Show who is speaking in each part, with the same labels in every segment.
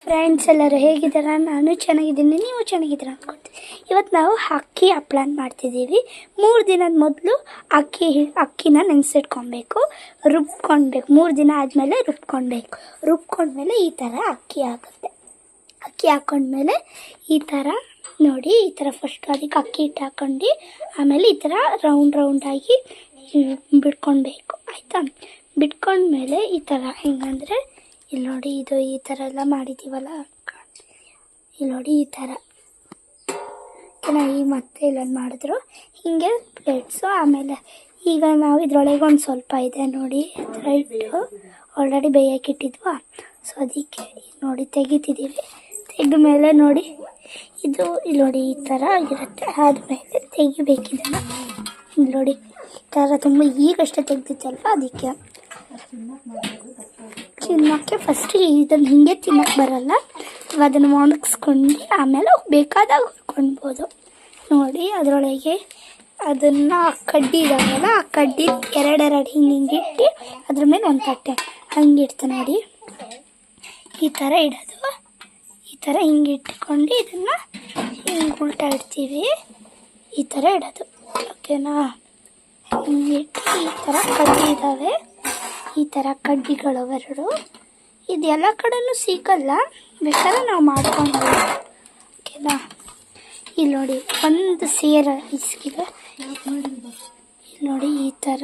Speaker 1: Friends ಎಲ್ಲರೂ ಹೇಗಿದ್ದೀರಾ? ನಾನು ಚೆನ್ನಾಗಿದ್ದೀನಿ, ನೀವು ಚೆನ್ನಾಗಿದ್ದೀರಾ ಅಂದ್ಕೊಳ್ತೀನಿ. ಇವತ್ತು ನಾವು ಅಕ್ಕಿ ಹಪ್ಪಳ ಮಾಡ್ತಿದ್ದೀವಿ. 3 ದಿನದ ಮೊದಲು ಅಕ್ಕಿನ ನೆನೆಸಿಟ್ಕೊಬೇಕು, ರುಬ್ಕೊಳ್ಬೇಕು. 3 ದಿನ ಆದಮೇಲೆ ರುಬ್ಕೊಂಡ್ಮೇಲೆ ಈ ಥರ ಅಕ್ಕಿ ಆಗುತ್ತೆ. ಅಕ್ಕಿ ಹಾಕ್ಕೊಂಡ್ಮೇಲೆ ಈ ಥರ ನೋಡಿ, ಈ ಥರ ಫಸ್ಟ್ ಅದಕ್ಕೆ ಅಕ್ಕಿ ಹಿಟ್ಟು ಹಾಕ್ಕೊಂಡು ಆಮೇಲೆ ಈ ಥರ ರೌಂಡಾಗಿ ಬಿಟ್ಕೊಳ್ಬೇಕು, ಆಯಿತಾ? ಬಿಟ್ಕೊಂಡ್ಮೇಲೆ ಈ ಥರ ಹೆಂಗಂದರೆ ಇಲ್ಲಿ ನೋಡಿ, ಇದು ಈ ಥರ ಎಲ್ಲ ಮಾಡಿದ್ದೀವಲ್ಲ, ಇಲ್ಲಿ ನೋಡಿ ಈ ಥರ ಚೆನ್ನಾಗಿ ಮತ್ತೆ ಇಲ್ಲೊಂದು ಮಾಡಿದ್ರು ಹೀಗೆ ಪ್ಲೇಟ್ಸು. ಆಮೇಲೆ ಈಗ ನಾವು ಇದರೊಳಗೆ ಒಂದು ಸ್ವಲ್ಪ ಇದೆ ನೋಡಿ, ಈ ಥರ ಇಟ್ಟು ಆಲ್ರೆಡಿ ಬೇಯಕ್ಕಿಟ್ಟಿದ್ವಾ, ಸೊ ಅದಕ್ಕೆ ನೋಡಿ ತೆಗಿತಿದ್ದೀವಿ. ತೆಗೆದ ಮೇಲೆ ನೋಡಿ ಇದು ಇಲ್ಲಿ ನೋಡಿ ಈ ಥರ ಇರುತ್ತೆ. ಆದಮೇಲೆ ತೆಗಿಬೇಕಿದೆಲ್ಲ ಇಲ್ಲಿ ನೋಡಿ ಈ ಥರ ತುಂಬ ಈಗಷ್ಟೇ ತೆಗ್ದಿತ್ತಲ್ವ, ಅದಕ್ಕೆ ತಿನ್ನೋಕ್ಕೆ ಫಸ್ಟ್ ಇದನ್ನು ಹಿಂಗೆ ತಿನ್ನೋಕ್ಕೆ ಬರಲ್ಲ, ಅದನ್ನು ಒಣಗಿಸ್ಕೊಂಡು ಆಮೇಲೆ ಬೇಕಾದಾಗ ಹುರ್ಕೊಳ್ಬೋದು. ನೋಡಿ ಅದರೊಳಗೆ ಅದನ್ನು ಕಡ್ಡಿ ಇದಾವಲ್ಲ, ಆ ಕಡ್ಡಿ ಎರಡೆರಡು ಹಿಂಗೆ ಇಟ್ಟು ಅದ್ರ ಮೇಲೆ ಒಂದು ತಟ್ಟೆ ಹಂಗೆ ಇಡ್ತಾ ನೋಡಿ, ಈ ಥರ ಇಡೋದು. ಈ ಥರ ಹಿಂಗೆ ಇಟ್ಕೊಂಡು ಇದನ್ನು ಹಿಂಗೆ ಉಲ್ಟಾ ಇಡ್ತೀವಿ, ಈ ಥರ ಇಡೋದು, ಓಕೆನಾ? ಹಿಂಗೆ ಇಟ್ಟು ಈ ಥರ ಕಡ್ಡಿ ಇದ್ದಾವೆ, ಈ ಥರ ಕಡ್ಡಿಗಳು ಎರಡು. ಇದು ಎಲ್ಲ ಕಡೆಯೂ ಸಿಗಲ್ಲ, ಬೇಕಾದ್ರೆ ನಾವು ಮಾಡ್ಕೊಂಡು, ಓಕೆನಾ? ಇಲ್ಲಿ ನೋಡಿ ಒಂದು ಸೇರ ಇಸ್ಕಿದೆ, ಇಲ್ಲಿ ನೋಡಿ ಈ ಥರ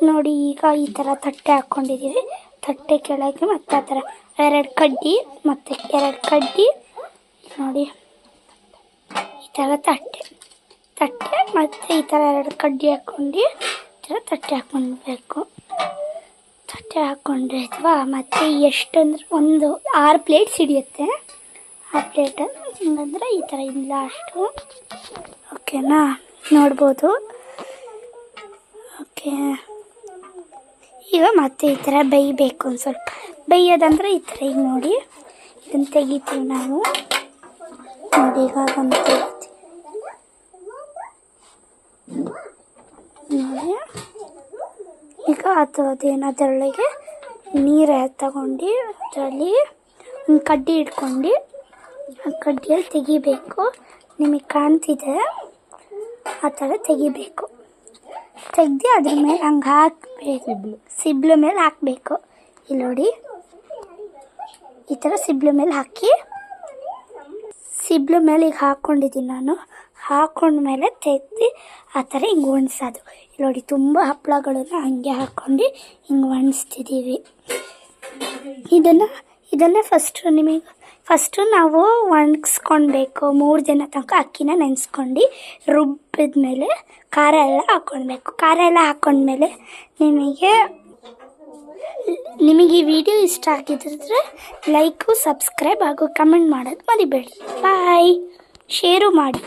Speaker 1: ನೋಡಿ. ಈಗ ಈ ಥರ ತಟ್ಟೆ ಹಾಕ್ಕೊಂಡಿದ್ದೀವಿ, ತಟ್ಟೆ ಕೆಳಗೆ ಮತ್ತು ಆ ಥರ 2 ಕಡ್ಡಿ ಮತ್ತು 2 ಕಡ್ಡಿ ನೋಡಿ, ಈ ಥರ ತಟ್ಟೆ ಮತ್ತು ಈ ಥರ 2 ಕಡ್ಡಿ ಹಾಕ್ಕೊಂಡು ಈ ಥರ ತಟ್ಟೆ ಹಾಕ್ಕೊಳ್ಬೇಕು. ತಟ್ಟೆ ಹಾಕ್ಕೊಂಡ್ರೆ ಅಥವಾ ಮತ್ತು ಎಷ್ಟಂದ್ರೆ ಒಂದು 6 ಪ್ಲೇಟ್ಸ್ ಹಿಡಿಯುತ್ತೆ. ಆ ಪ್ಲೇಟ್ ಹಿಂಗಂದ್ರೆ ಈ ಥರ ಇಲ್ಲ ಅಷ್ಟು, ಓಕೆನಾ? ನೋಡ್ಬೋದು, ಓಕೆ. ಈಗ ಮತ್ತೆ ಈ ಥರ ಬೇಯಬೇಕು, ಒಂದು ಸ್ವಲ್ಪ ಬೇಯೋದಂದ್ರೆ ಈ ಥರ ಈಗ ನೋಡಿ ಇದನ್ನು ತೆಗಿತೀವಿ ನಾವು ನೋಡಿ. ಈಗ ಅದನ್ನು ತೆಗಿತೀವಿ ನೋಡಿ. ಈಗ ಅದೇನದರೊಳಗೆ ನೀರು ತಗೊಂಡು ಅದರಲ್ಲಿ ಒಂದು ಕಡ್ಡಿ ಇಟ್ಕೊಂಡು ಆ ಕಡ್ಡಿಯಲ್ಲಿ ತೆಗಿಬೇಕು. ನಿಮಗೆ ಕಾಣ್ತಿದೆ, ಆ ಥರ ತೆಗಿಬೇಕು. ತೆಗ್ದು ಅದ್ರ ಮೇಲೆ ಹಂಗೆ ಹಾಕಬೇಕು, ಸಿಬ್ಲು ಮೇಲೆ ಹಾಕಬೇಕು. ಇಲ್ಲಿ ನೋಡಿ ಈ ಥರ ಸಿಬ್ಲು ಮೇಲೆ ಹಾಕಿ, ಸಿಬ್ಲು ಮೇಲೆ ಈಗ ಹಾಕ್ಕೊಂಡಿದ್ದೀನಿ ನಾನು. ಹಾಕ್ಕೊಂಡ್ಮೇಲೆ ತೆಗ್ದು ಆ ಥರ ಹಿಂಗೆ ಒಣಸೋದು. ಇಲ್ಲಿ ನೋಡಿ ತುಂಬ ಹಪ್ಪಳಗಳನ್ನು ಹಂಗೆ ಹಾಕ್ಕೊಂಡು ಹಿಂಗೆ ಒಣಸ್ತಿದ್ದೀವಿ. ಇದನ್ನು ಫಸ್ಟು ನಾವು ಒಣಗಿಸ್ಕೊಳ್ಬೇಕು. 3 ದಿನ ತನಕ ಅಕ್ಕಿನ ನೆನೆಸ್ಕೊಂಡು ರುಬ್ಬಿದ ಮೇಲೆ ಖಾರ ಎಲ್ಲ ಹಾಕ್ಕೊಳ್ಬೇಕು. ಖಾರ ಎಲ್ಲ ಹಾಕ್ಕೊಂಡ್ಮೇಲೆ ನಿಮಗೆ ಈ ವಿಡಿಯೋ ಇಷ್ಟ ಆಗಿದ್ರೆ ಲೈಕು, ಸಬ್ಸ್ಕ್ರೈಬ್ ಹಾಗೂ ಕಮೆಂಟ್ ಮಾಡೋದು ಮರಿಬೇಡಿ. ಬಾಯ್. ಶೇರು ಮಾಡಿ.